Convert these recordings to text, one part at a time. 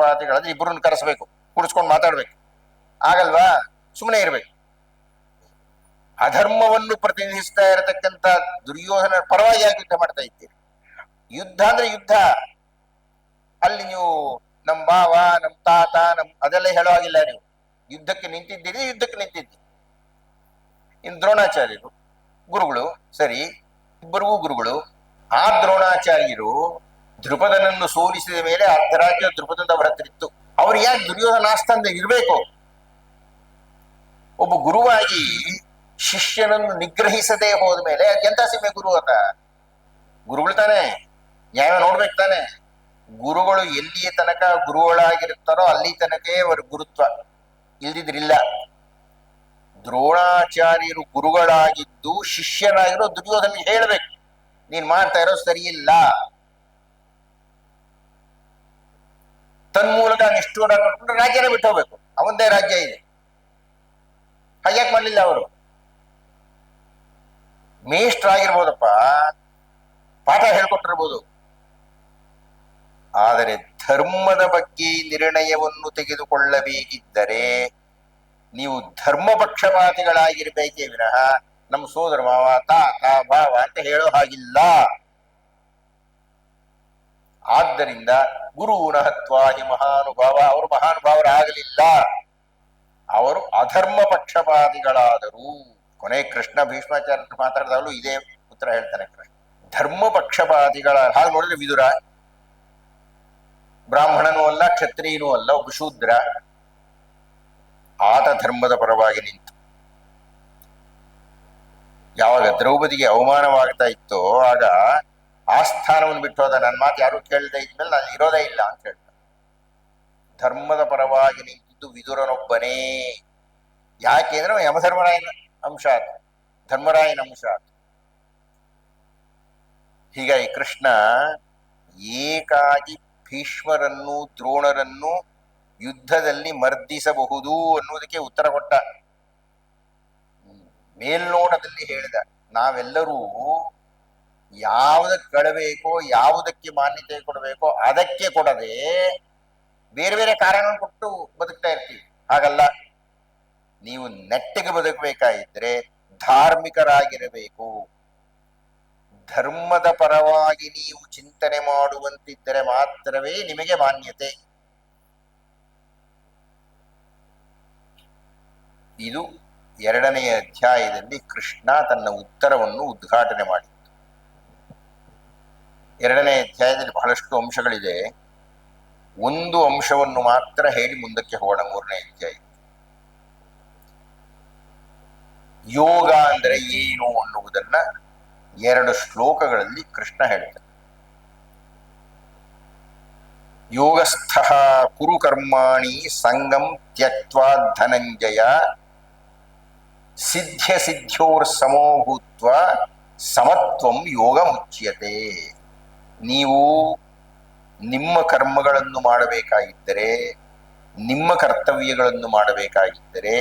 ಪಕ್ಷಪಾತಿಗಳಾದ್ರೆ ಇಬ್ಬರನ್ನ ಕರೆಸ್ಬೇಕು, ಕುಡಿಸ್ಕೊಂಡು ಮಾತಾಡ್ಬೇಕು. ಆಗಲ್ವಾ? ಸುಮ್ಮನೆ ಇರ್ಬೇಕು. ಅಧರ್ಮವನ್ನು ಪ್ರತಿನಿಧಿಸ್ತಾ ಇರತಕ್ಕಂತ ದುರ್ಯೋಧನ ಪರವಾಗಿ ಯಾಕೆ ಯುದ್ಧ ಮಾಡ್ತಾ ಇದ್ದೀರಿ? ಯುದ್ಧ ಅಂದ್ರೆ ಯುದ್ಧ. ಅಲ್ಲಿ ನೀವು ನಮ್ ಭಾವ, ನಮ್ ತಾತ, ಅದೆಲ್ಲ ಹೇಳೋ ಹಾಗಿಲ್ಲ. ನೀವು ಯುದ್ಧಕ್ಕೆ ನಿಂತಿದ್ದೀರಿ, ಯುದ್ಧಕ್ಕೆ ನಿಂತಿದ್ದೀರಿ. ಇನ್ನು ದ್ರೋಣಾಚಾರ್ಯರು ಗುರುಗಳು, ಸರಿ, ಇಬ್ಬರಿಗೂ ಗುರುಗಳು. ಆ ದ್ರೋಣಾಚಾರ್ಯರು ದ್ರುಪದನನ್ನು ಸೋಲಿಸಿದ ಮೇಲೆ ಅರ್ಧರಾಜ್ಯ ದ್ರುಪದದವರ ಹತ್ರ ಇತ್ತು. ಅವ್ರು ಯಾಕೆ ದುರ್ಯೋಧನ ಆಸ್ಥಾನದ ಇರ್ಬೇಕು? ಒಬ್ಬ ಗುರುವಾಗಿ ಶಿಷ್ಯನನ್ನು ನಿಗ್ರಹಿಸದೆ ಹೋದ ಮೇಲೆ ಎಂತ ಸೀಮೆ ಗುರು ಅತ? ಗುರುಗಳು ತಾನೆ, ನ್ಯಾಯ ನೋಡ್ಬೇಕು ತಾನೆ. ಗುರುಗಳು ಎಲ್ಲಿಯ ತನಕ ಗುರುಗಳಾಗಿರುತ್ತಾರೋ ಅಲ್ಲಿ ತನಕೇ ಅವರ ಗುರುತ್ವ, ಇಲ್ದಿದ್ರಿಲ್ಲ. ದ್ರೋಣಾಚಾರ್ಯರು ಗುರುಗಳಾಗಿದ್ದು ಶಿಷ್ಯನಾಗಿರೋ ದುರ್ಯೋಧನ ಹೇಳ್ಬೇಕು, ನೀನ್ ಮಾಡ್ತಾ ಇರೋ ಸರಿ ಇಲ್ಲ. ತನ್ಮೂಲಕ ನಿಷ್ಠೂರ ಕಟ್ಕೊಂಡು ರಾಜ್ಯನೇ ಬಿಟ್ಟು ಹೋಗ್ಬೇಕು. ಅವಂದೇ ರಾಜ್ಯ ಇದೆ. ಹಾಗ್ಯಾಕೆ ಮಾಡ್ಲಿಲ್ಲ ಅವರು? ಮೇಷ್ಟ್ರಾಗಿರ್ಬೋದಪ್ಪ, ಪಾಠ ಹೇಳ್ಕೊಟ್ಟಿರ್ಬೋದು, ಆದರೆ ಧರ್ಮದ ಬಗ್ಗೆ ನಿರ್ಣಯವನ್ನು ತೆಗೆದುಕೊಳ್ಳಬೇಕಿದ್ದರೆ ನೀವು ಧರ್ಮ ಪಕ್ಷಪಾತಿಗಳಾಗಿರ್ಬೇಕೇ ವಿನಃ ನಮ್ಮ ಸೋದರ ಮಾವ, ತಾತ, ಭಾವ ಅಂತ ಹೇಳೋ ಹಾಗಿಲ್ಲ. ಆದ್ದರಿಂದ ಗುರುನ ಹತ್ವಾಹಿ ಮಹಾನುಭಾವ, ಅವರು ಮಹಾನುಭಾವರಾಗಲಿಲ್ಲ, ಅವರು ಅಧರ್ಮ ಪಕ್ಷಪಾತಿಗಳಾದರು. ಕೊನೆ ಕೃಷ್ಣ ಭೀಷ್ಮಾಚಾರ್ಯ ಮಾತಾಡಿದಾಗಲೂ ಇದೇ ಉತ್ತರ ಹೇಳ್ತಾನೆ ಕೃಷ್ಣ. ಧರ್ಮ ಪಕ್ಷಪಾತಿಗಳ ಹಾಗೆ ನೋಡಿದ್ರೆ ವಿದುರ ಬ್ರಾಹ್ಮಣನೂ ಅಲ್ಲ, ಕ್ಷತ್ರಿಯನೂ ಅಲ್ಲ, ಒಬ್ಬ ಶೂದ್ರ. ಆತ ಧರ್ಮದ ಪರವಾಗಿ ನಿಂತು ಯಾವಾಗ ದ್ರೌಪದಿಗೆ ಅವಮಾನವಾಗ್ತಾ ಇತ್ತೋ ಆಗ ಆ ಸ್ಥಾನವನ್ನು ಬಿಟ್ಟು ಹೋದ. ನನ್ನ ಮಾತು ಯಾರು ಕೇಳದೆ ಇದ್ಮೇಲೆ ನಾನು ಇರೋದೇ ಇಲ್ಲ ಅಂತ ಹೇಳ್ತಾರೆ. ಧರ್ಮದ ಪರವಾಗಿ ನಿಂತಿದ್ದು ವಿದುರನೊಬ್ಬನೇ. ಯಾಕೆಂದ್ರೆ ಯಮಧರ್ಮರಾಯನ ಅಂಶ ಆತ, ಧರ್ಮರಾಯನ ಅಂಶ ಆತ. ಹೀಗಾಗಿ ಕೃಷ್ಣ ಏಕಾಗಿ ಭೀಷ್ಮರನ್ನು ದ್ರೋಣರನ್ನು ಯುದ್ಧದಲ್ಲಿ ಮರ್ದಿಸಬಹುದು ಅನ್ನುವುದಕ್ಕೆ ಉತ್ತರ ಕೊಟ್ಟ. ಮೇಲ್ನೋಟದಲ್ಲಿ ಹೇಳಿದ, ನಾವೆಲ್ಲರೂ ಯಾವುದಕ್ಕೆ ಕಳಬೇಕೋ, ಯಾವುದಕ್ಕೆ ಮಾನ್ಯತೆ ಕೊಡಬೇಕೋ ಅದಕ್ಕೆ ಕೊಡದೆ ಬೇರೆ ಬೇರೆ ಕಾರಣ ಕೊಟ್ಟು ಬದುಕ್ತಾ ಇರ್ತೀವಿ. ಹಾಗಲ್ಲ, ನೀವು ನೆಟ್ಟಿಗೆ ಬದುಕಬೇಕಾಗಿದ್ರೆ ಧಾರ್ಮಿಕರಾಗಿರಬೇಕು. ಧರ್ಮದ ಪರವಾಗಿ ನೀವು ಚಿಂತನೆ ಮಾಡುವಂತಿದ್ದರೆ ಮಾತ್ರವೇ ನಿಮಗೆ ಮಾನ್ಯತೆ. ಇದು 2ನೇ ಅಧ್ಯಾಯದಲ್ಲಿ ಕೃಷ್ಣ ತನ್ನ ಉತ್ತರವನ್ನು ಉದ್ಘಾಟನೆ ಮಾಡಿದ್ದು. 2ನೇ ಅಧ್ಯಾಯದಲ್ಲಿ ಬಹಳಷ್ಟು ಅಂಶಗಳಿದೆ. ಒಂದು ಅಂಶವನ್ನು ಮಾತ್ರ ಹೇಳಿ ಮುಂದಕ್ಕೆ ಹೋಗೋಣ. 3ನೇ ಅಧ್ಯಾಯ ಯೋಗ ಅಂದ್ರೆ ಏನು ಅನ್ನುವುದನ್ನ 2 ಶ್ಲೋಕಗಳಲ್ಲಿ ಕೃಷ್ಣ ಹೇಳ್ತಾನೆ. ಯೋಗಸ್ಥಃ ಕುರು ಕರ್ಮಾಣಿ ಸಂಗಂ ತ್ಯಕ್ತ್ವಾ ಧನಂಜಯ ಸಿದ್ಧ್ಯ ಸಿದ್ಧ್ಯೋರ್ ಸಮೋ ಭೂತ್ವ ಸಮತ್ವಂ ಯೋಗ ಮುಚ್ಯತೆ. ನೀವು ನಿಮ್ಮ ಕರ್ಮಗಳನ್ನು ಮಾಡಬೇಕಾಗಿದ್ದರೆ, ನಿಮ್ಮ ಕರ್ತವ್ಯಗಳನ್ನು ಮಾಡಬೇಕಾಗಿದ್ದರೆ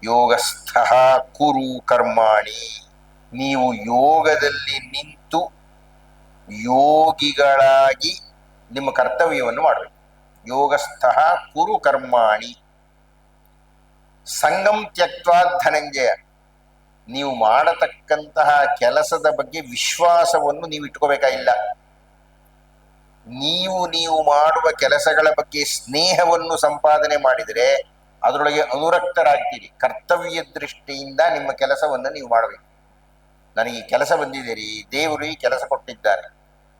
ಯೋಗಸ್ಥಃ ಕುರು ಕರ್ಮಾಣಿ, ನೀವು ಯೋಗದಲ್ಲಿ ನಿಂತು ಯೋಗಿಗಳಾಗಿ ನಿಮ್ಮ ಕರ್ತವ್ಯವನ್ನು ಮಾಡಬೇಕು. ಯೋಗಸ್ಥಃ ಕುರು ಕರ್ಮಾಣಿ ಸಂಗಂ ತ್ಯಕ್ತ್ವಾ ಧನಂಜಯ, ನೀವು ಮಾಡತಕ್ಕಂತಹ ಕೆಲಸದ ಬಗ್ಗೆ ವಿಶ್ವಾಸವನ್ನು ನೀವು ಇಟ್ಕೋಬೇಕಾಗಿಲ್ಲ. ನೀವು ಮಾಡುವ ಕೆಲಸಗಳ ಬಗ್ಗೆ ಸ್ನೇಹವನ್ನು ಸಂಪಾದನೆ ಮಾಡಿದರೆ ಅದರೊಳಗೆ ಅನುರಕ್ತರಾಗ್ತೀರಿ. ಕರ್ತವ್ಯ ದೃಷ್ಟಿಯಿಂದ ನಿಮ್ಮ ಕೆಲಸವನ್ನು ನೀವು ಮಾಡಬೇಕು. ನನಗೆ ಈ ಕೆಲಸ ಬಂದಿದ್ದೀರಿ, ದೇವರು ಈ ಕೆಲಸ ಕೊಟ್ಟಿದ್ದಾರೆ,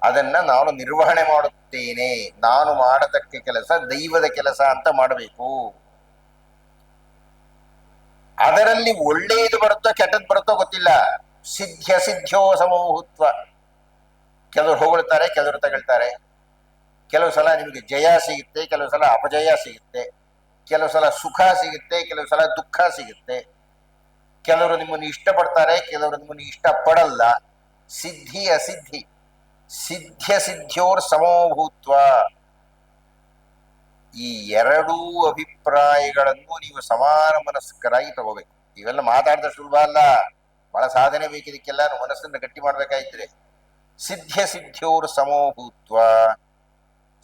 ಅದನ್ನ ನಾನು ನಿರ್ವಹಣೆ ಮಾಡುತ್ತೇನೆ, ನಾನು ಮಾಡತಕ್ಕ ಕೆಲಸ ದೈವದ ಕೆಲಸ ಅಂತ ಮಾಡಬೇಕು. ಅದರಲ್ಲಿ ಒಳ್ಳೆಯದು ಬರುತ್ತೋ ಕೆಟ್ಟದ್ದು ಬರುತ್ತೋ ಗೊತ್ತಿಲ್ಲ. ಸಿದ್ಧ್ಯ ಸಿದ್ಧ್ಯೋ ಸಮೂಹತ್ವ, ಕೆಲವರು ಹೊಗಳ್ತಾರೆ, ಕೆಲವರು ತಗೊಳ್ತಾರೆ. ಕೆಲವು ಸಲ ನಿಮಗೆ ಜಯ ಸಿಗುತ್ತೆ, ಕೆಲವು ಸಲ ಅಪಜಯ ಸಿಗುತ್ತೆ, ಕೆಲವು ಸಲ ಸುಖ ಸಿಗುತ್ತೆ, ಕೆಲವು ಸಲ ದುಃಖ ಸಿಗುತ್ತೆ. ಕೆಲವರು ನಿಮ್ಮನ್ನು ಇಷ್ಟಪಡ್ತಾರೆ, ಕೆಲವರು ನಿಮ್ಮನ್ನು ಇಷ್ಟಪಡಲ್ಲ. ಸಿದ್ಧಿ ಅಸಿದ್ಧಿ, ಸಿದ್ಧ್ಯ ಸಿದ್ಧ್ಯೋರ್ ಸಮೋಭೂತ್ವ, ಈ 2 ಅಭಿಪ್ರಾಯಗಳನ್ನು ನೀವು ಸಮಾನ ಮನಸ್ಕರಾಗಿ ತಗೋಬೇಕು. ಇವೆಲ್ಲ ಮಾತಾಡಿದ ಸುಲಭ ಅಲ್ಲ, ಬಹಳ ಸಾಧನೆ ಬೇಕಿದಕ್ಕೆಲ್ಲ ಮನಸ್ಸನ್ನು ಗಟ್ಟಿ ಮಾಡ್ಬೇಕಾಗಿದ್ರೆ. ಸಿದ್ಧ್ಯ ಸಿದ್ಧ್ಯೋರ್ ಸಮೋಭೂತ್ವ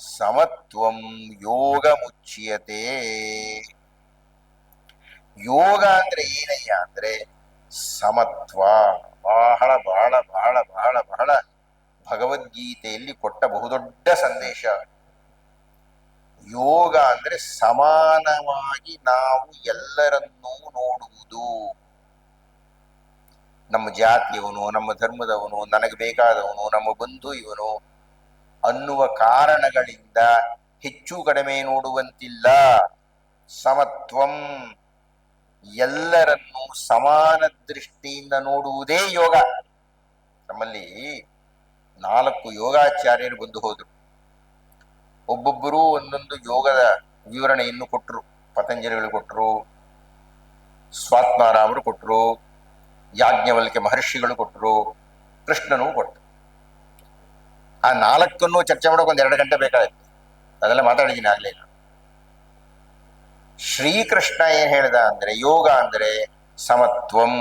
ಸಮತ್ವಂ ಯೋಗ ಮುಚ್ಯತೆ. ಯೋಗ ಅಂದ್ರೆ ಏನಯ್ಯ ಅಂದ್ರೆ ಸಮತ್ವ. ಬಹಳ ಬಹಳ ಬಹಳ ಬಹಳ ಬಹಳ ಭಗವದ್ಗೀತೆಯಲ್ಲಿ ಕೊಟ್ಟ ಬಹುದೊಡ್ಡ ಸಂದೇಶ. ಯೋಗ ಅಂದ್ರೆ ಸಮಾನವಾಗಿ ನಾವು ಎಲ್ಲರನ್ನೂ ನೋಡುವುದು. ನಮ್ಮ ಜಾತಿಯವನು, ನಮ್ಮ ಧರ್ಮದವನು, ನನಗೆ ಬೇಕಾದವನು, ನಮ್ಮ ಬಂಧು ಇವನು ಅನ್ನುವ ಕಾರಣಗಳಿಂದ ಹೆಚ್ಚು ಕಡಿಮೆ ನೋಡುವಂತಿಲ್ಲ. ಸಮತ್ವಂ, ಎಲ್ಲರನ್ನೂ ಸಮಾನ ದೃಷ್ಟಿಯಿಂದ ನೋಡುವುದೇ ಯೋಗ. ನಮ್ಮಲ್ಲಿ 4 ಯೋಗಾಚಾರ್ಯರು ಬಂದು ಹೋದ್ರು. ಒಬ್ಬೊಬ್ಬರೂ ಒಂದೊಂದು ಯೋಗದ ವಿವರಣೆಯನ್ನು ಕೊಟ್ಟರು. ಪತಂಜಲಿಗಳು ಕೊಟ್ಟರು, ಸ್ವಾತ್ಮಾರಾಮರು ಕೊಟ್ಟರು, ಯಾಜ್ಞವಲ್ಕ್ಯ ಮಹರ್ಷಿಗಳು ಕೊಟ್ಟರು, ಕೃಷ್ಣನೂ ಕೊಟ್ಟರು. ಆ 4 ಚರ್ಚೆ ಮಾಡೋಕೆ 1-2 ಗಂಟೆ ಬೇಕಾಗಿತ್ತು. ಅದೆಲ್ಲ ಮಾತಾಡಿದ್ದೀನಿ ಆಗ್ಲೇ. ಶ್ರೀಕೃಷ್ಣ ಏನ್ ಹೇಳ್ದ ಅಂದ್ರೆ ಯೋಗ ಅಂದ್ರೆ ಸಮತ್ವಂ.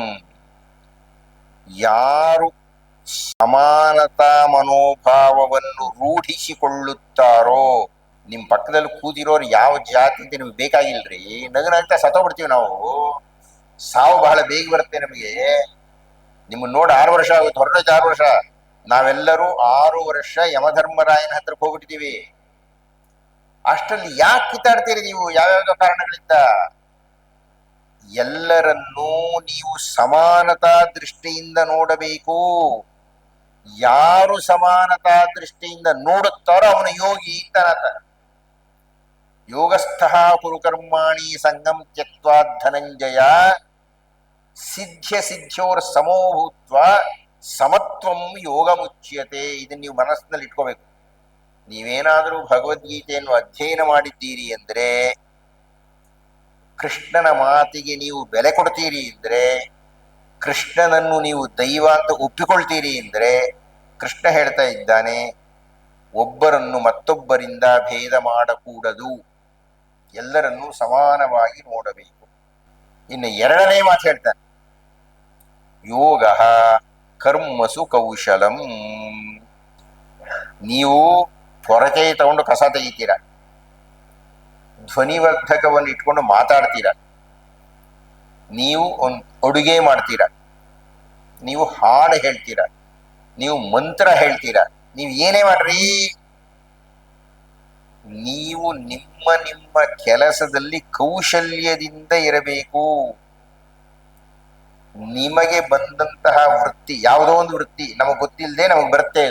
ಯಾರು ಸಮಾನತಾ ಮನೋಭಾವವನ್ನು ರೂಢಿಸಿಕೊಳ್ಳುತ್ತಾರೋ, ನಿಮ್ ಪಕ್ಕದಲ್ಲಿ ಕೂತಿರೋರು ಯಾವ ಜಾತಿ ಅಂತ ನಿಮ್ಗೆ ಬೇಕಾಗಿಲ್ರಿ. ನಗನಾಗ್ತಾ ಸತ್ತೋಗ್ಬಿಡ್ತೀವಿ ನಾವು. ಸಾವು ಬಹಳ ಬೇಗ ಬರುತ್ತೆ ನಮಗೆ. ನಿಮ್ಮನ್ನ ನೋಡಿ 6 ವರ್ಷ ಆಗುತ್ತೆ, ಹೊರಟೋಯ್ತು 6 ವರ್ಷ. ನಾವೆಲ್ಲರೂ 6 ವರ್ಷ ಯಮಧರ್ಮರಾಯನ ಹತ್ರಕ್ಕೆ ಹೋಗ್ಬಿಟ್ಟಿದೀವಿ. ಅಷ್ಟರಲ್ಲಿ ಯಾಕೆ ಕಿತ್ತಾಡ್ತೀರಿ ನೀವು ಯಾವ್ಯಾವ ಕಾರಣಗಳಿಂದ? ಎಲ್ಲರನ್ನೂ ನೀವು ಸಮಾನತಾ ದೃಷ್ಟಿಯಿಂದ ನೋಡಬೇಕು. ಯಾರು ಸಮಾನತಾ ದೃಷ್ಟಿಯಿಂದ ನೋಡುತ್ತಾರೋ ಅವನು ಯೋಗಿ ಅಂತ. ಯೋಗಸ್ಥಃ ಕುರು ಕರ್ಮಾಣಿ ಸಂಗಂ ತ್ಯಕ್ತ್ವಾ ಧನಂಜಯ ಸಿದ್ಧ್ಯ ಸಿದ್ಧ್ಯೋರ್ ಸಮೋಭೂತ್ವ ಸಮತ್ವಂ ಯೋಗ ಮುಚ್ಯತೆ. ಇದನ್ನ ನೀವು ಮನಸ್ಸಿನಲ್ಲಿ ಇಟ್ಕೋಬೇಕು. ನೀವೇನಾದರೂ ಭಗವದ್ಗೀತೆಯನ್ನು ಅಧ್ಯಯನ ಮಾಡಿದ್ದೀರಿ ಅಂದ್ರೆ, ಕೃಷ್ಣನ ಮಾತಿಗೆ ನೀವು ಬೆಲೆ ಕೊಡ್ತೀರಿ ಅಂದ್ರೆ, ಕೃಷ್ಣನನ್ನು ನೀವು ದೈವ ಅಂತ ಒಪ್ಪಿಕೊಳ್ತೀರಿ ಅಂದ್ರೆ, ಕೃಷ್ಣ ಹೇಳ್ತಾ ಇದ್ದಾನೆ ಒಬ್ಬರನ್ನು ಮತ್ತೊಬ್ಬರಿಂದ ಭೇದ ಮಾಡಕೂಡದು, ಎಲ್ಲರನ್ನೂ ಸಮಾನವಾಗಿ ನೋಡಬೇಕು. ಇನ್ನು 2ನೇ ಮಾತು ಹೇಳ್ತಾನೆ, ಯೋಗ ಕರ್ಮಸು ಕೌಶಲಂ. ನೀವು ಪೊರಕೆ ತಗೊಂಡು ಕಸ ತೆಗಿತೀರ, ಧ್ವನಿವರ್ಧಕವನ್ನು ಇಟ್ಕೊಂಡು ಮಾತಾಡ್ತೀರ, ನೀವು ಒಂದು ಅಡುಗೆ ಮಾಡ್ತೀರ, ನೀವು ಹಾಡು ಹೇಳ್ತೀರ, ನೀವು ಮಂತ್ರ ಹೇಳ್ತೀರ, ನೀವು ಏನೇ ಮಾಡ್ರಿ, ನೀವು ನಿಮ್ಮ ನಿಮ್ಮ ಕೆಲಸದಲ್ಲಿ ಕೌಶಲ್ಯದಿಂದ ಇರಬೇಕು. ನಿಮಗೆ ಬಂದಂತಹ ವೃತ್ತಿ ಯಾವುದೋ ಒಂದು ವೃತ್ತಿ ನಮಗೆ ಗೊತ್ತಿಲ್ಲದೆ ನಮಗೆ ಬರುತ್ತೆ.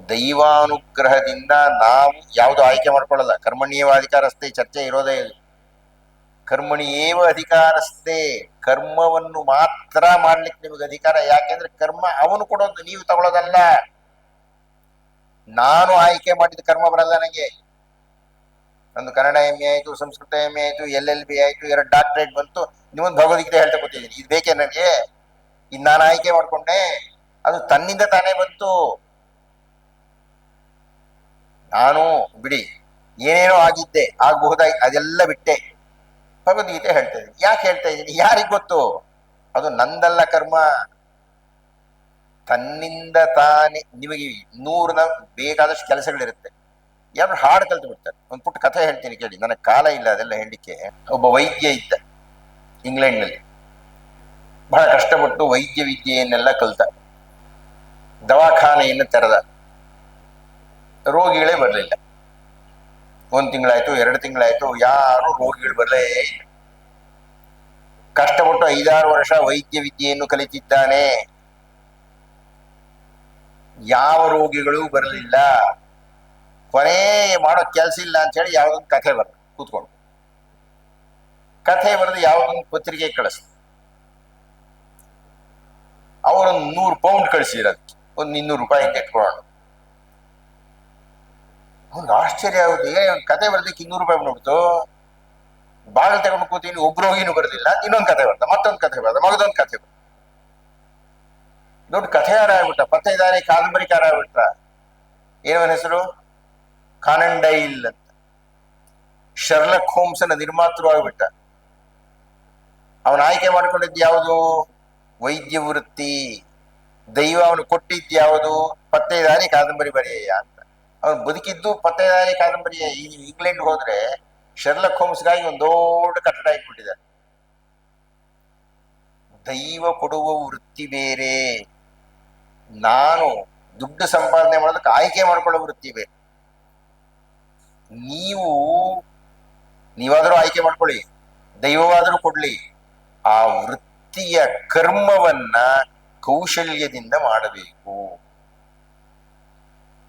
ದೈವಾನುಗ್ರಹದಿಂದ ನಾವು ಯಾವುದು ಆಯ್ಕೆ ಮಾಡ್ಕೊಳ್ಳಲ್ಲ. ಕರ್ಮಣ್ಯೇವ ಅಧಿಕಾರಸ್ಥೆ ಚರ್ಚೆ ಇರೋದೇ ಇಲ್ಲ. ಕರ್ಮಣಿಯೇವ ಅಧಿಕಾರಸ್ಥೆ, ಕರ್ಮವನ್ನು ಮಾತ್ರ ಮಾಡ್ಲಿಕ್ಕೆ ನಿಮಗೆ ಅಧಿಕಾರ. ಯಾಕೆಂದ್ರೆ ಕರ್ಮ ಅವನು ಕೊಡೋದು, ನೀವು ತಗೊಳ್ಳೋದಲ್ಲ. ನಾನು ಆಯ್ಕೆ ಮಾಡಿದ ಕರ್ಮ ಬರಲ್ಲ ನನಗೆ. ಒಂದು ಕನ್ನಡ MA ಆಯ್ತು, ಸಂಸ್ಕೃತ MA ಆಯ್ತು, LLB ಆಯ್ತು, 2 ಡಾಕ್ಟರೇಟ್ ಬಂತು, ನೀವೊಂದು ಭಗವದ್ಗೀತೆ ಹೇಳ್ತಾ ಕೂತಿದ್ದೀನಿ. ಇದು ಬೇಕೇ ನನಗೆ? ಇದು ನಾನು ಆಯ್ಕೆ ಮಾಡ್ಕೊಂಡೆ? ಅದು ತನ್ನಿಂದ ತಾನೇ ಬಂತು. ನಾನು ಬಿಡಿ ಏನೇನೋ ಆಗಿದ್ದೆ, ಆಗಬಹುದಾಗಿ ಅದೆಲ್ಲ ಬಿಟ್ಟೆ, ಭಗವದ್ಗೀತೆ ಹೇಳ್ತಾ ಇದ್ದೀನಿ. ಯಾಕೆ ಹೇಳ್ತಾ ಇದ್ದೀನಿ? ಯಾರಿಗ್ ಗೊತ್ತು? ಅದು ನಂದಲ್ಲ ಕರ್ಮ. ತನ್ನಿಂದ ತಾನೇ ನಿಮಗೆ 100 ಬೇಕಾದಷ್ಟು ಕೆಲಸಗಳಿರುತ್ತೆ. ಯಾರು ಹಾಡು ಕಲ್ತು ಬಿಡ್ತಾರೆ. ಒಂದು ಪುಟ್ಟ ಕಥೆ ಹೇಳ್ತೀನಿ ಕೇಳಿ, ನನಗೆ ಕಾಲ ಇಲ್ಲ ಅದೆಲ್ಲ ಹೇಳಲಿಕ್ಕೆ. ಒಬ್ಬ ವೈದ್ಯ ಇದ್ದ ಇಂಗ್ಲೆಂಡ್ನಲ್ಲಿ. ಬಹಳ ಕಷ್ಟಪಟ್ಟು ವೈದ್ಯ ವಿದ್ಯೆಯನ್ನೆಲ್ಲ ಕಲ್ತ, ದವಾಖಾನೆಯನ್ನು ತೆರೆದ. ರೋಗಿಗಳೇ ಬರಲಿಲ್ಲ. 1 ತಿಂಗಳಾಯ್ತು, 2 ತಿಂಗಳಾಯ್ತು, ಯಾರು ರೋಗಿಗಳು ಬರಲೇ ಇಲ್ಲ. ಕಷ್ಟಪಟ್ಟು 5-6 ವರ್ಷ ವೈದ್ಯ ವಿದ್ಯೆಯನ್ನು ಕಲಿತಿದ್ದಾನೆ, ಯಾವ ರೋಗಿಗಳು ಬರಲಿಲ್ಲ. ಕೊನೆ ಮಾಡೋ ಕೆಲಸ ಇಲ್ಲ ಅಂತ ಹೇಳಿ ಯಾವ್ದೊಂದು ಕಥೆ ಬರೆದ, ಕೂತ್ಕೊಂಡು ಕಥೆ ಬರೆದು ಯಾವ್ದೊಂದು ಪತ್ರಿಕೆ ಕಳಿಸ್ತ. ಅವರೊಂದು 100 ಪೌಂಡ್ ಕಳಿಸಿರೋದು, ಒಂದು 200 ರೂಪಾಯಿ ಇಟ್ಕೊಳ್ಳೋಣ. ಅವ್ನಿಗೆ ಆಶ್ಚರ್ಯ ಆಗುತ್ತೆ, ಒಂದು ಕತೆ ಬರ್ದಕ್ಕೆ 200 ರೂಪಾಯಿ ಬಂದ್ಬಿಡ್ತು. ಬಾಗಿಲು ತಗೊಂಡು ಕೂತೀನಿ, ಒಬ್ರು ರೋಗಿನೂ ಬರೋದಿಲ್ಲ. ಇನ್ನೊಂದು ಕತೆ ಬರ್ದ, ಮತ್ತೊಂದು ಕತೆ ಬರ್ದ, ಮಗದೊಂದು ಕತೆ ಬರ್ದ. ದೊಡ್ಡ ಕಥೆಗಾರ ಆಗ್ಬಿಟ್ಟ, ಪತ್ತೆದಾರಿ ಕಾದಂಬರಿಕಾರ ಆಗ್ಬಿಟ್ಟ. ಏನವನ ಹೆಸರು? ಕಾನನ್ ಡೈಲ್ ಅಂತ. ಶರ್ಲಕ್ ಹೋಮ್ಸನ ನಿರ್ಮಾತೃ ಆಗ್ಬಿಟ್ಟ. ಅವನ ಆಯ್ಕೆ ಮಾಡ್ಕೊಂಡಿದ್ದು ಯಾವುದು? ವೈದ್ಯ ವೃತ್ತಿ. ದೈವ ಅವನು ಕೊಟ್ಟಿದ್ದು ಯಾವುದು? ಪತ್ತೆದಾರಿ ಕಾದಂಬರಿ ಬರೆಯ ಅಂತ. ಅವ್ನು ಬದುಕಿದ್ದು ಪತ್ತೆದಾರಿ ಕಾದಂಬರಿ. ಈಗ ಇಂಗ್ಲೆಂಡ್ ಹೋದ್ರೆ ಶರ್ಲಕ್ ಹೋಮ್ಸ್ಗಾಗಿ ಒಂದು ದೊಡ್ಡ ಕಟ್ಟಡ ಇಟ್ಬಿಟ್ಟಿದ್ದಾರೆ. ದೈವ ಕೊಡುವ ವೃತ್ತಿ ಬೇರೆ, ನಾನು ದುಡ್ಡು ಸಂಪಾದನೆ ಮಾಡೋದಕ್ಕೆ ಆಯ್ಕೆ ಮಾಡ್ಕೊಳ್ಳೋ ವೃತ್ತಿ ಬೇರೆ. ನೀವಾದ್ರೂ ಆಯ್ಕೆ ಮಾಡ್ಕೊಳ್ಳಿ, ದೈವವಾದ್ರೂ ಕೊಡ್ಲಿ, ಆ ವೃತ್ತಿಯ ಕರ್ಮವನ್ನ ಕೌಶಲ್ಯದಿಂದ ಮಾಡಬೇಕು.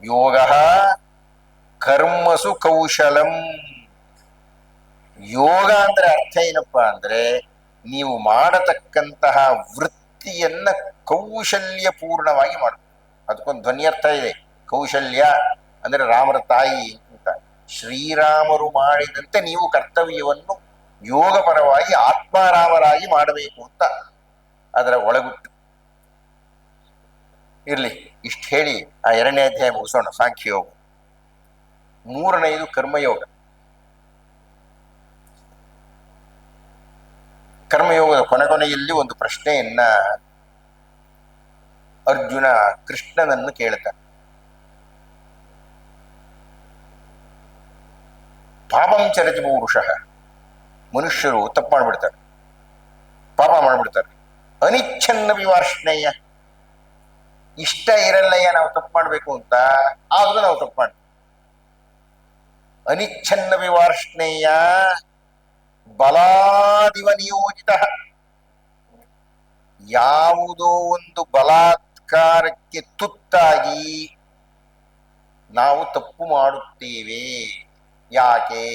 ಯೋಗ ಕರ್ಮಸು ಕೌಶಲಂ. ಯೋಗ ಅಂದ್ರೆ ಅರ್ಥ ಏನಪ್ಪಾ ಅಂದ್ರೆ ನೀವು ಮಾಡತಕ್ಕಂತಹ ವೃತ್ತಿಯನ್ನ ಕೌಶಲ್ಯ ಪೂರ್ಣವಾಗಿ ಮಾಡಬೇಕು. ಅದಕ್ಕೊಂದು ಧ್ವನಿ ಅರ್ಥ ಇದೆ. ಕೌಶಲ್ಯ ಅಂದ್ರೆ ರಾಮರ ತಾಯಿ ಅಂತ. ಶ್ರೀರಾಮರು ಮಾಡಿದಂತೆ ನೀವು ಕರ್ತವ್ಯವನ್ನು ಯೋಗಪರವಾಗಿ ಆತ್ಮಾರಾಮರಾಗಿ ಮಾಡಬೇಕು ಅಂತ ಅದರ ಒಳಗುಟ್ಟು. ಇರ್ಲಿ, ಇಷ್ಟು ಹೇಳಿ ಆ 2ನೇ ಅಧ್ಯಾಯ ಮುಗಿಸೋಣ. ಸಾಂಖ್ಯಯೋಗ. 3ನೇದು ಕರ್ಮಯೋಗ. ಕರ್ಮಯೋಗದ ಕೊನೆಯಲ್ಲಿ ಒಂದು ಪ್ರಶ್ನೆಯನ್ನ ಅರ್ಜುನ ಕೃಷ್ಣನನ್ನು ಕೇಳ್ತಾನೆ. ಪಾಪಂ ಚರತಿ ಪೂರುಷಃ. ಮನುಷ್ಯರು ತಪ್ಪು ಮಾಡ್ಬಿಡ್ತಾರೆ, ಪಾಪ ಮಾಡ್ಬಿಡ್ತಾರೆ. ಅನಿಚ್ಛನ್ನ ವಿವಾರ್ಷ್ಣೇಯ. ಇಷ್ಟ ಇರಲ್ಲಯ್ಯ ನಾವು ತಪ್ಪು ಮಾಡ್ಬೇಕು ಅಂತ, ಆದ್ರೂ ನಾವು ತಪ್ಪು ಮಾಡ್ತೀವಿ. ಅನಿಚ್ಛನ್ನ ವಿವಾರ್ಷ್ಣೇಯ ಬಲಾದಿವ ನಿಯೋಜಿತ. ಯಾವುದೋ ಒಂದು ಬಲಾತ್ಕಾರಕ್ಕೆ ತುತ್ತಾಗಿ ನಾವು ತಪ್ಪು ಮಾಡುತ್ತೇವೆ. ಯಾಕೆ?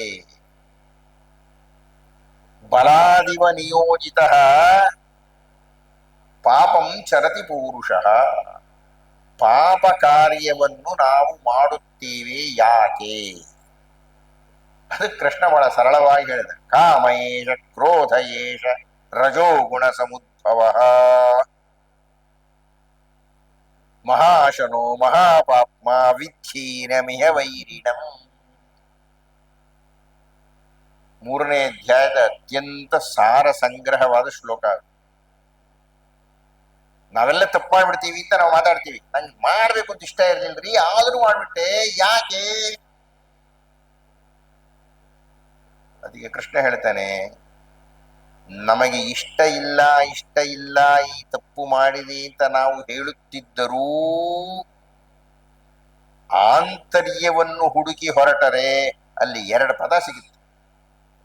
ಬಲಾದಿವ ನಿಯೋಜಿತ ಪಾಪಂ ಚರತಿ ಪೂರುಷಃ. ಪಾಪ ಕಾರ್ಯವನ್ನು ನಾವು ಮಾಡುತ್ತೇವೆ ಯಾಕೆ? ಅದಕ್ಕೆ ಕೃಷ್ಣ ಬಹಳ ಸರಳವಾಗಿ ಹೇಳಿದ. ಕಾಮಯೇಷ ಕ್ರೋಧ ಏಷ ರಜೋಗುಣ ಸಮುದ್ಭವ ಮಹಾಶನೋ ಮಹಾಪಾಪ್ಮ ವಿಚ್ಛೀನಮಿಹ ವೈರಿಣಂ. 3ನೇ ಅಧ್ಯಾಯದ ಅತ್ಯಂತ ಸಾರ ಸಂಗ್ರಹವಾದ ಶ್ಲೋಕ. ನಾವೆಲ್ಲ ತಪ್ಪು ಮಾಡ್ಬಿಡ್ತೀವಿ ಅಂತ ನಾವು ಮಾತಾಡ್ತೀವಿ. ನಂಗೆ ಮಾಡ್ಬೇಕು ಅಂತ ಇಷ್ಟ ಇರ್ಲಿಲ್ರಿ, ಆದ್ರೂ ಮಾಡ್ಬಿಟ್ಟೆ, ಯಾಕೆ? ಅದಕ್ಕೆ ಕೃಷ್ಣ ಹೇಳ್ತಾನೆ, ನಮಗೆ ಇಷ್ಟ ಇಲ್ಲ ಈ ತಪ್ಪು ಮಾಡಿದೆ ಅಂತ ನಾವು ಹೇಳುತ್ತಿದ್ದರೂ ಆಂತರ್ಯವನ್ನು ಹುಡುಕಿ ಹೊರಟರೆ ಅಲ್ಲಿ 2 ಪದ ಸಿಗುತ್ತೆ.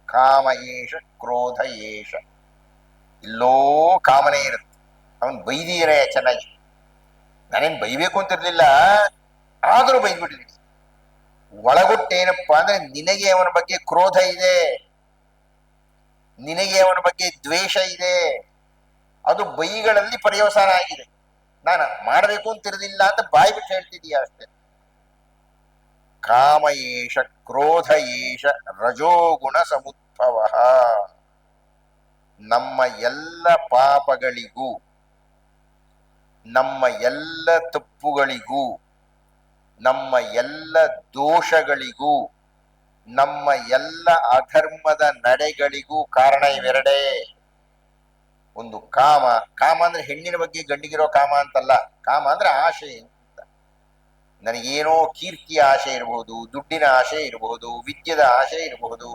ಕಾಮ ಏಷ ಕ್ರೋಧ ಏಷ. ಇಲ್ಲೋ ಕಾಮನೆ ಇರುತ್ತೆ. ಅವನ್ ಬೈದಿರೇ ಚೆನ್ನಾಗಿ, ನಾನೇನ್ ಬೈಬೇಕು ಅಂತಿರ್ಲಿಲ್ಲ, ಆದ್ರೂ ಬೈದ್ಬಿಟ್ಟಿದ್ದೀನಿ. ಒಳಗೊಟ್ಟೇನಪ್ಪಾ ಅಂದ್ರೆ ನಿನಗೆ ಅವನ ಬಗ್ಗೆ ಕ್ರೋಧ ಇದೆ, ನಿನಗೆ ಅವನ ಬಗ್ಗೆ ದ್ವೇಷ ಇದೆ. ಅದು ಬೈಗಳಲ್ಲಿ ಪರ್ಯವಸಾನ ಆಗಿದೆ. ನಾನು ಮಾಡಬೇಕು ಅಂತಿರಲಿಲ್ಲ ಅಂತ ಬಾಯಿ ಬಿಟ್ಟು ಹೇಳ್ತಿದೀಯ ಅಷ್ಟೇ. ಕಾಮ ಏಷ ಕ್ರೋಧ ಏಷ ರಜೋಗುಣ ಸಮುದ್ಭವ. ನಮ್ಮ ಎಲ್ಲ ಪಾಪಗಳಿಗೂ, ನಮ್ಮ ಎಲ್ಲ ತಪ್ಪುಗಳಿಗೂ, ನಮ್ಮ ಎಲ್ಲ ದೋಷಗಳಿಗೂ, ನಮ್ಮ ಎಲ್ಲ ಅಧರ್ಮದ ನಡೆಗಳಿಗೂ ಕಾರಣ ಇವೆರಡೇ. ಒಂದು ಕಾಮ. ಕಾಮ ಅಂದ್ರೆ ಹೆಣ್ಣಿನ ಬಗ್ಗೆ ಗಂಡಿಗಿರೋ ಕಾಮ ಅಂತಲ್ಲ. ಕಾಮ ಅಂದ್ರೆ ಆಶೆ ಅಂತ. ನನಗೇನೋ ಕೀರ್ತಿಯ ಆಶೆ ಇರಬಹುದು, ದುಡ್ಡಿನ ಆಶೆ ಇರಬಹುದು, ವಿದ್ಯೆದ ಆಶೆ ಇರಬಹುದು.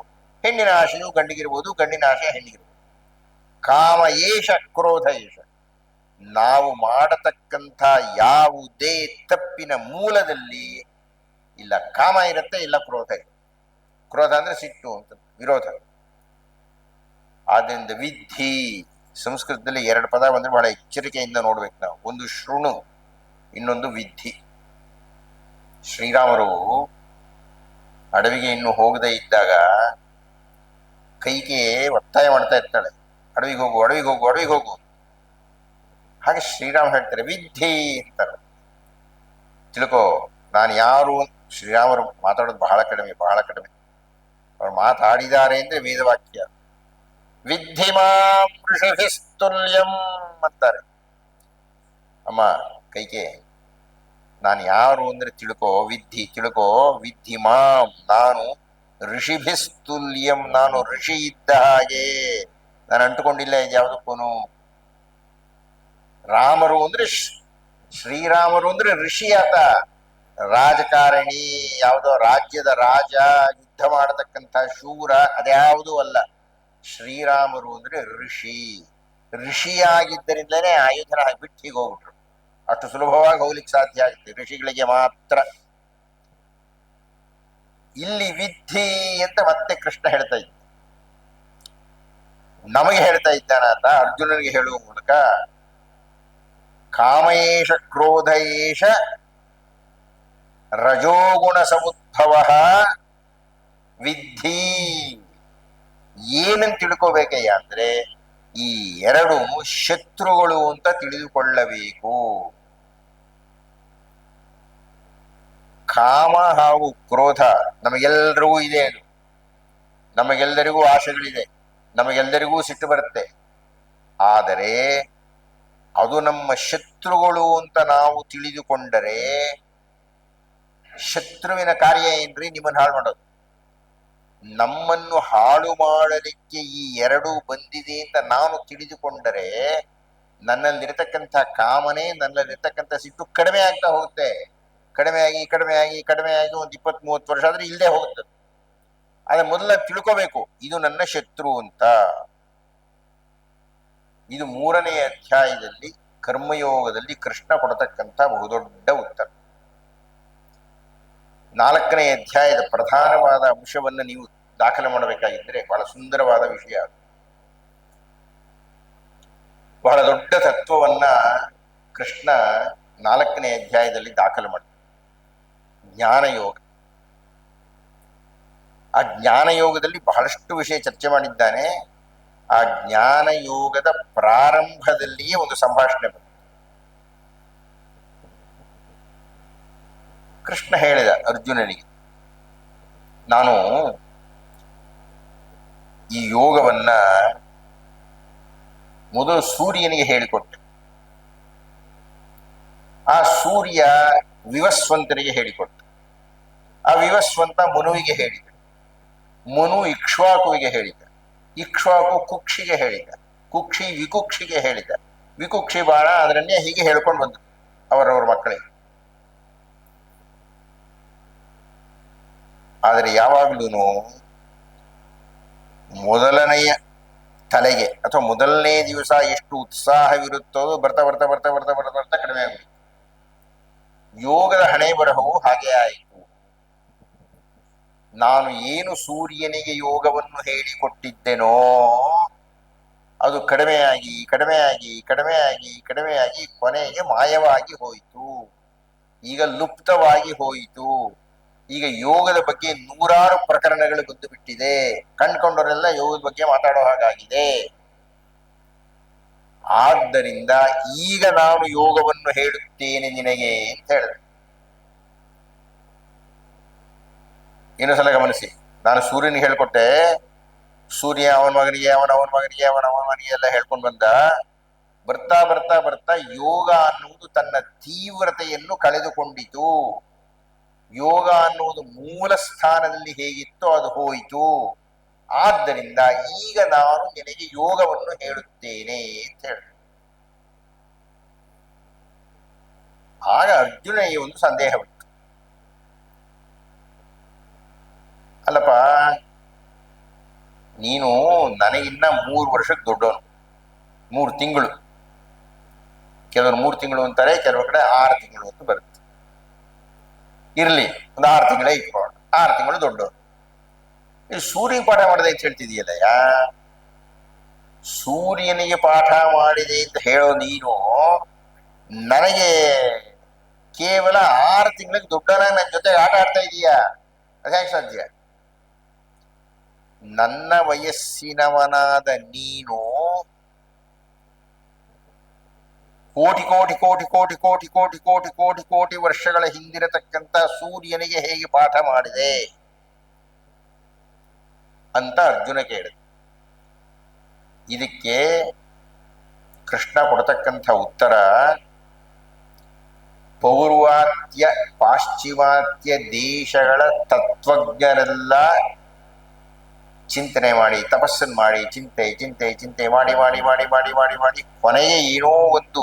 ಹೆಣ್ಣಿನ ಆಶೆಯು ಗಂಡಿಗಿರಬಹುದು, ಗಂಡಿನ ಆಶೆ ಹೆಣ್ಣಿಗಿರಬಹುದು. ಕಾಮ ಏಷ ಕ್ರೋಧ ಏಷ. ನಾವು ಮಾಡತಕ್ಕಂಥ ಯಾವುದೇ ತಪ್ಪಿನ ಮೂಲದಲ್ಲಿ ಇಲ್ಲ ಕಾಮ ಇರುತ್ತೆ, ಇಲ್ಲ ಕ್ರೋಧ ಇರುತ್ತೆ. ಕ್ರೋಧ ಅಂದ್ರೆ ಸಿಟ್ಟು ಅಂತ, ವಿರೋಧ. ಆದ್ರಿಂದ ವಿಧಿ, ಸಂಸ್ಕೃತದಲ್ಲಿ 2 ಪದ ಬಂದ್ರೆ ಬಹಳ ಎಚ್ಚರಿಕೆಯಿಂದ ನೋಡ್ಬೇಕು ನಾವು. ಒಂದು ಶೃಣು, ಇನ್ನೊಂದು ವಿಧಿ. ಶ್ರೀರಾಮರು ಅಡವಿಗೆ ಇನ್ನು ಹೋಗದೆ ಇದ್ದಾಗ ಕೈಗೆ ಒತ್ತಾಯ ಮಾಡ್ತಾ ಇರ್ತಾಳೆ, ಅಡವಿಗೆ ಹೋಗು, ಅಡವಿಗೆ ಹೋಗು, ಅಡವಿಗೆ ಹೋಗು. ಹಾಗೆ ಶ್ರೀರಾಮ್ ಹೇಳ್ತಾರೆ ವಿಧಿ ಅಂತಾರೆ. ತಿಳ್ಕೋ ನಾನು ಯಾರು. ಶ್ರೀರಾಮರು ಮಾತಾಡೋದು ಬಹಳ ಕಡಿಮೆ, ಬಹಳ ಕಡಿಮೆ. ಅವ್ರು ಮಾತಾಡಿದ್ದಾರೆ ಅಂದ್ರೆ ವೇದವಾಕ್ಯ. ವಿದ್ಧಿ ಮಾಂ ಋಷಭಿಸ್ತುಲ್ಯಂ ಅಂತಾರೆ. ಅಮ್ಮ ಕೈಕೆ, ನಾನು ಯಾರು ಅಂದ್ರೆ ತಿಳ್ಕೋ, ವಿದ್ಧಿ ತಿಳ್ಕೋ. ವಿದ್ಧಿ ಮಾಂ, ನಾನು ಋಷಿಭಿಸ್ತುಲ್ಯಂ, ನಾನು ಋಷಿ ಇದ್ದ ಹಾಗೆ. ನಾನು ಅಂಟುಕೊಂಡಿಲ್ಲ ಇದ್ಯಾವುದಕ್ಕೂನು. ರಾಮರು ಅಂದ್ರೆ ಶ್ರೀರಾಮರು ಅಂದ್ರೆ ಋಷಿ ಆತ. ರಾಜಕಾರಣಿ, ಯಾವುದೋ ರಾಜ್ಯದ ರಾಜ, ಯುದ್ಧ ಮಾಡತಕ್ಕಂಥ ಶೂರ, ಅದ್ಯಾವುದೂ ಅಲ್ಲ. ಶ್ರೀರಾಮರು ಅಂದ್ರೆ ಋಷಿ. ಋಷಿಯಾಗಿದ್ದರಿಂದಲೇ ಆಯುಧನ ಬಿಟ್ಟು ಹೀಗೆ ಹೋಗ್ಬಿಟ್ರು. ಅಷ್ಟು ಸುಲಭವಾಗಿ ಹೋಗ್ಲಿಕ್ಕೆ ಸಾಧ್ಯ ಆಗುತ್ತೆ ಋಷಿಗಳಿಗೆ ಮಾತ್ರ. ಇಲ್ಲಿ ವಿದ್ಧಿ ಅಂತ ಮತ್ತೆ ಕೃಷ್ಣ ಹೇಳ್ತಾ ಇದ್ದ, ನಮಗೆ ಹೇಳ್ತಾ ಇದ್ದಾನಾತ ಅರ್ಜುನನಿಗೆ ಹೇಳುವ ಮೂಲಕ. ಕಾಮಯೇಷ ಕ್ರೋಧಯೇಷ ರಜೋಗುಣ ಸಮುದ್ಭವ ವಿದ್ಧಿ. ಏನಂತ ತಿಳ್ಕೋಬೇಕಯ್ಯ ಅಂದ್ರೆ ಈ ಎರಡು ಶತ್ರುಗಳು ಅಂತ ತಿಳಿದುಕೊಳ್ಳಬೇಕು. ಕಾಮ ಹಾಗೂ ಕ್ರೋಧ ನಮಗೆಲ್ಲರಿಗೂ ಇದೆ. ಅದು ನಮಗೆಲ್ಲರಿಗೂ ಆಸೆಗಳಿದೆ, ನಮಗೆಲ್ಲರಿಗೂ ಸಿಟ್ಟು ಬರುತ್ತೆ. ಆದರೆ ಅದು ನಮ್ಮ ಶತ್ರುಗಳು ಅಂತ ನಾವು ತಿಳಿದುಕೊಂಡರೆ, ಶತ್ರುವಿನ ಕಾರ್ಯ ಏನ್ರಿ? ನಿಮ್ಮನ್ನು ಹಾಳು ಮಾಡೋದು. ನಮ್ಮನ್ನು ಹಾಳು ಮಾಡಲಿಕ್ಕೆ ಈ ಎರಡು ಬಂದಿದೆ ಅಂತ ನಾನು ತಿಳಿದುಕೊಂಡರೆ, ನನ್ನಲ್ಲಿರ್ತಕ್ಕಂಥ ಕಾಮನೆ, ನನ್ನಲ್ಲಿರ್ತಕ್ಕಂಥ ಸಿಟ್ಟು ಕಡಿಮೆ ಆಗ್ತಾ ಹೋಗುತ್ತೆ. ಕಡಿಮೆಯಾಗಿ ಕಡಿಮೆಯಾಗಿ ಕಡಿಮೆಯಾಗಿ ಒಂದು 20-30 ವರ್ಷ ಆದ್ರೆ ಇಲ್ಲದೆ ಹೋಗುತ್ತೆ. ಆದ್ರೆ ಮೊದಲ ತಿಳ್ಕೋಬೇಕು, ಇದು ನನ್ನ ಶತ್ರು ಅಂತ. ಇದು 3ನೇ ಅಧ್ಯಾಯದಲ್ಲಿ ಕರ್ಮಯೋಗದಲ್ಲಿ ಕೃಷ್ಣ ಕೊಡತಕ್ಕಂಥ ಬಹುದೊಡ್ಡ ಉತ್ತರ. 4ನೇ ಅಧ್ಯಾಯದ ಪ್ರಧಾನವಾದ ಅಂಶವನ್ನು ನೀವು ದಾಖಲೆ ಮಾಡಬೇಕಾಗಿದ್ರೆ ಬಹಳ ಸುಂದರವಾದ ವಿಷಯ. ಬಹಳ ದೊಡ್ಡ ತತ್ವವನ್ನ ಕೃಷ್ಣ 4ನೇ ಅಧ್ಯಾಯದಲ್ಲಿ ದಾಖಲೆ ಮಾಡ್ತಾನೆ. ಜ್ಞಾನಯೋಗ. ಆ ಜ್ಞಾನಯೋಗದಲ್ಲಿ ಬಹಳಷ್ಟು ವಿಷಯ ಚರ್ಚೆ ಮಾಡಿದ್ದಾನೆ. ಆ ಜ್ಞಾನಯೋಗದ ಪ್ರಾರಂಭದಲ್ಲಿಯೇ ಒಂದು ಸಂಭಾಷಣೆ ಬಂತು. ಕೃಷ್ಣ ಹೇಳಿದ ಅರ್ಜುನನಿಗೆ, ನಾನು ಈ ಯೋಗವನ್ನ ಮೊದಲು ಸೂರ್ಯನಿಗೆ ಹೇಳಿಕೊಟ್ಟೆ. ಆ ಸೂರ್ಯ ವಿವಸ್ವಂತನಿಗೆ ಹೇಳಿಕೊಟ್ಟ. ಆ ವಿವಸ್ವಂತ ಮನುವಿಗೆ ಹೇಳಿದ. ಮನು ಇಕ್ಷ್ವಾಕುವಿಗೆ ಹೇಳಿದ. ಇಕ್ಷ್ವಾಕು ಕುಕ್ಷಿಗೆ ಹೇಳಿದ. ಕುಕ್ಷಿ ವಿಕುಕ್ಷಿಗೆ ಹೇಳಿದ. ವಿಕುಕ್ಷಿ ಬಾಣ ಅದರನ್ನೇ ಹೀಗೆ ಹೇಳ್ಕೊಂಡು ಬಂದರು ಅವರವರ ಮಕ್ಕಳಿಗೆ. ಆದರೆ ಯಾವಾಗ್ಲೂ ಮೊದಲನೆಯ ತಲೆಗೆ ಅಥವಾ ಮೊದಲನೇ ದಿವಸ ಎಷ್ಟು ಉತ್ಸಾಹವಿರುತ್ತೋ ಬರ್ತಾ ಬರ್ತಾ ಬರ್ತಾ ಬರ್ತಾ ಬರ್ತಾ ಬರ್ತಾ ಕಡಿಮೆ ಆಗುತ್ತೆ. ಯೋಗದ ಹಣೆ ಬರಹವು ಹಾಗೆ ಆಯಿತು. ನಾನು ಏನು ಸೂರ್ಯನಿಗೆ ಯೋಗವನ್ನು ಹೇಳಿಕೊಟ್ಟಿದ್ದೆನೋ ಅದು ಕಡಿಮೆಯಾಗಿ ಕಡಿಮೆಯಾಗಿ ಕಡಿಮೆಯಾಗಿ ಕಡಿಮೆಯಾಗಿ ಕೊನೆಗೆ ಮಾಯವಾಗಿ ಹೋಯಿತು. ಈಗ ಲುಪ್ತವಾಗಿ ಹೋಯಿತು. ಈಗ ಯೋಗದ ಬಗ್ಗೆ 100 ಪ್ರಕರಣಗಳು ಬಂದು ಬಿಟ್ಟಿದೆ. ಕಂಡ್ಕೊಂಡವರೆಲ್ಲ ಯೋಗದ ಬಗ್ಗೆ ಮಾತಾಡೋ ಹಾಗಾಗಿದೆ. ಆದ್ದರಿಂದ ಈಗ ನಾನು ಯೋಗವನ್ನು ಹೇಳುತ್ತೇನೆ ನಿನಗೆ ಅಂತ ಹೇಳಿದೆ. ಇನ್ನೊಂದ್ಸಲ ಗಮನಿಸಿ, ನಾನು ಸೂರ್ಯನಿಗೆ ಹೇಳ್ಕೊಟ್ಟೆ. ಸೂರ್ಯ ಅವನ ಮಗನಿಗೆ, ಅವನ ಮಗನಿಗೆ, ಅವನ ಮಗನಿಗೆ ಎಲ್ಲ ಹೇಳ್ಕೊಂಡು ಬಂದ. ಬರ್ತಾ ಬರ್ತಾ ಬರ್ತಾ ಯೋಗ ಅನ್ನುವುದು ತನ್ನ ತೀವ್ರತೆಯನ್ನು ಕಳೆದುಕೊಂಡಿತು. ಯೋಗ ಅನ್ನುವುದು ಮೂಲ ಸ್ಥಾನದಲ್ಲಿ ಹೇಗಿತ್ತೋ ಅದು ಹೋಯಿತು. ಆದ್ದರಿಂದ ಈಗ ನಾನು ನಿನಗೆ ಯೋಗವನ್ನು ಹೇಳುತ್ತೇನೆ ಅಂತ ಹೇಳಿ. ಆಗ ಅರ್ಜುನಿಗೆ ಒಂದು ಸಂದೇಹ ಬಂತು. ಅಲ್ಲಪ್ಪ, ನೀನು ನನಗಿನ್ನ 3 ವರ್ಷಕ್ಕೆ ದೊಡ್ಡವನು. 3 ತಿಂಗಳು, ಕೆಲವರು 3 ತಿಂಗಳು ಅಂತಾರೆ, ಕೆಲವ ಕಡೆ 6 ತಿಂಗಳು ಅಂತ ಬರುತ್ತೆ. ಇರ್ಲಿ, ಒಂದು 6 ತಿಂಗಳೇ ಇಟ್ಕೊಂಡು, 6 ತಿಂಗಳು ದೊಡ್ಡವನು. ಈ ಸೂರ್ಯನಿಗೆ ಪಾಠ ಮಾಡಿದೆ ಅಂತ ಹೇಳ್ತಿದೀಯಲ್ಲಯ್ಯ. ಸೂರ್ಯನಿಗೆ ಪಾಠ ಮಾಡಿದೆ ಅಂತ ಹೇಳೋ ನೀನು ನನಗೆ ಕೇವಲ 6 ತಿಂಗಳಿಗೆ ದೊಡ್ಡವನಾಗಿ ನನ್ನ ಜೊತೆ ಆಟ ಆಡ್ತಾ ಇದೀಯಾ? ಅದ್ಯಾಕೆ ಸಾಧ್ಯ? ನನ್ನ ವಯಸ್ಸಿನವನಾದ ನೀನು ಕೋಟಿ ಕೋಟಿ ಕೋಟಿ ಕೋಟಿ ಕೋಟಿ ಕೋಟಿ ಕೋಟಿ ಕೋಟಿ ಕೋಟಿ ವರ್ಷಗಳ ಹಿಂದಿರತಕ್ಕಂಥ ಸೂರ್ಯನಿಗೆ ಹೇಗೆ ಪಾಠ ಮಾಡಿದೆ ಅಂತ ಅರ್ಜುನ ಕೇಳಿದ. ಇದಕ್ಕೆ ಕೃಷ್ಣ ಕೊಡತಕ್ಕಂಥ ಉತ್ತರ, ಪೌರ್ವಾತ್ಯ ಪಾಶ್ಚಿಮಾತ್ಯ ದೇಶಗಳ ತತ್ವಜ್ಞರೆಲ್ಲ ಚಿಂತನೆ ಮಾಡಿ, ತಪಸ್ಸನ್ನು ಮಾಡಿ, ಚಿಂತೆ ಚಿಂತೆ ಚಿಂತೆ ಮಾಡಿ ಮಾಡಿ ಮಾಡಿ ಮಾಡಿ ಮಾಡಿ ಮಾಡಿ ಕೊನೆಗೆ ಏನೋ ಒಂದು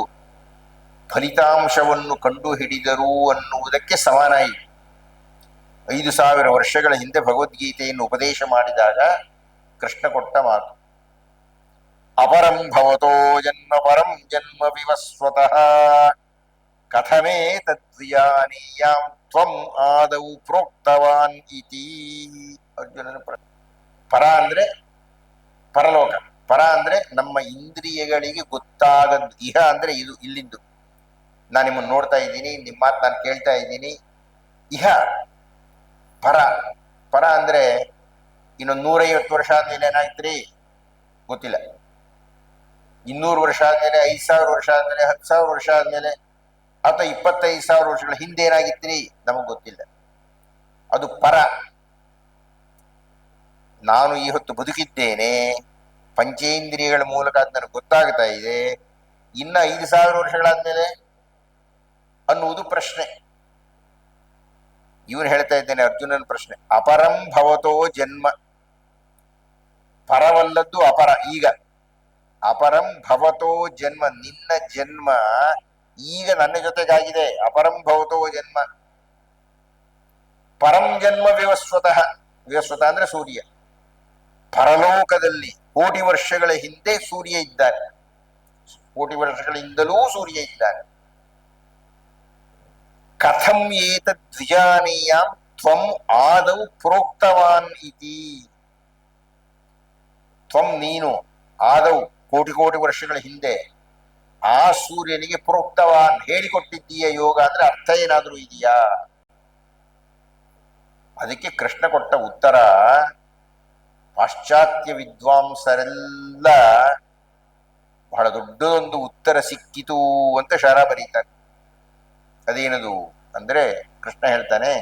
ಫಲಿತಾಂಶವನ್ನು ಕಂಡುಹಿಡಿದರು ಅನ್ನುವುದಕ್ಕೆ ಸಮಾನ ಇದೆ. 5,000 ವರ್ಷಗಳ ಹಿಂದೆ ಭಗವದ್ಗೀತೆಯನ್ನು ಉಪದೇಶ ಮಾಡಿದಾಗ ಕೃಷ್ಣ ಕೊಟ್ಟ ಮಾತು. ಅಪರಂ ಭವತೋ ಜನ್ಮ ಪರಂ ಜನ್ಮ ವಿವಸ್ವತಃ ಕಥಮೇ ತದ್ವಿಜಾನೀಯಾಂ ತ್ವಂ ಆದೌ ಪ್ರೋಕ್ತವಾನ್ ಇತಿ. ಅರ್ಜುನನ ಪರ ಅಂದ್ರೆ ಪರಲೋಕ, ಪರ ಅಂದ್ರೆ ನಮ್ಮ ಇಂದ್ರಿಯಗಳಿಗೆ ಗೊತ್ತಾಗದ್ದು. ಇಹ ಅಂದ್ರೆ ಇದು ಇಲ್ಲಿಂದು, ನಾನು ನಿಮ್ಮನ್ನು ನೋಡ್ತಾ ಇದ್ದೀನಿ, ನಿಮ್ಮ ಮಾತು ನಾನು ಕೇಳ್ತಾ ಇದ್ದೀನಿ. ಇಹ ಪರ. ಪರ ಅಂದ್ರೆ ಇನ್ನೊಂದು 150 ವರ್ಷ ಆದ್ಮೇಲೆ ಏನಾಗ್ತೀರಿ ಗೊತ್ತಿಲ್ಲ. 200 ವರ್ಷ ಆದ್ಮೇಲೆ, 5,000 ವರ್ಷ ಆದ್ಮೇಲೆ, 10,000 ವರ್ಷ ಆದ್ಮೇಲೆ, ಅಥವಾ 25,000 ವರ್ಷಗಳ ಹಿಂದೆ ಏನಾಗಿತ್ತೀರಿ ನಮಗ್ ಗೊತ್ತಿಲ್ಲ. ಅದು ಪರ. ನಾನು ಈ ಹೊತ್ತು ಬದುಕಿದ್ದೇನೆ, ಪಂಚೇಂದ್ರಿಯಗಳ ಮೂಲಕ ಅದು ನನಗೆ ಗೊತ್ತಾಗ್ತಾ ಇದೆ. ಇನ್ನ 5,000 ವರ್ಷಗಳಾದ್ಮೇಲೆ ಅನ್ನುವುದು ಪ್ರಶ್ನೆ. ಇವನು ಹೇಳ್ತಾ ಇದ್ದೇನೆ, ಅರ್ಜುನನ ಪ್ರಶ್ನೆ. ಅಪರಂ ಭವತೋ ಜನ್ಮ, ಪರವಲ್ಲದ್ದು ಅಪರ. ಈಗ ಅಪರಂ ಭವತೋ ಜನ್ಮ, ನಿನ್ನ ಜನ್ಮ ಈಗ ನನ್ನ ಜೊತೆಗಾಗಿದೆ. ಅಪರಂ ಭವತೋ ಜನ್ಮ ಪರಂ ಜನ್ಮ ವಿವಸ್ವತಃ. ವಿವಸ್ವತ ಅಂದ್ರೆ ಸೂರ್ಯ. ಪರಲೋಕದಲ್ಲಿ ಕೋಟಿ ವರ್ಷಗಳ ಹಿಂದೆ ಸೂರ್ಯ ಇದ್ದಾನೆ, ಕೋಟಿ ವರ್ಷಗಳಿಂದಲೂ ಸೂರ್ಯ ಇದ್ದಾನೆ. ಕಥಂ ಏತದ್ ದ್ವಿಜಾನೀಯಾಂ ತ್ವಂ ಆದೌ ಪ್ರೋಕ್ತವಾನ್ ಇತಿ. ತ್ವಂ ನೀನು, ಆದೌ ಕೋಟಿ ಕೋಟಿ ವರ್ಷಗಳ ಹಿಂದೆ ಆ ಸೂರ್ಯನಿಗೆ ಪ್ರೋಕ್ತವಾನ್ ಹೇಳಿಕೊಟ್ಟಿದ್ದೀಯ ಯೋಗ ಅಂದ್ರೆ ಅರ್ಥ ಏನಾದ್ರೂ ಇದೆಯಾ? ಅದಕ್ಕೆ ಕೃಷ್ಣ ಕೊಟ್ಟ ಉತ್ತರ ಪಾಶ್ಚಾತ್ಯ ವಿದ್ವಾಂಸರೆಲ್ಲ ಬಹಳ ದೊಡ್ಡದೊಂದು ಉತ್ತರ ಸಿಕ್ಕಿತು ಅಂತ ಶಾರ ಬರೀತಾರೆ. ಅದೇನದು ಅಂದ್ರೆ ಕೃಷ್ಣ ಹೇಳ್ತಾನೆ,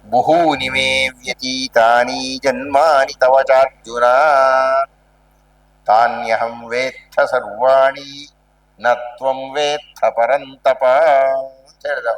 ಬಹೂನಿ ಮೇ ವ್ಯತೀತಾನಿ ಜನ್ಮಾನಿ ತವ ಚಾರ್ಜುನ ತಾನ್ಯಹಂ ವೇತ್ಥ ಸರ್ವಾಣಿ ನ ತ್ವಂ ವೇತ್ಥ ಪರಂತಪ ಅಂತ ಹೇಳ್ದ.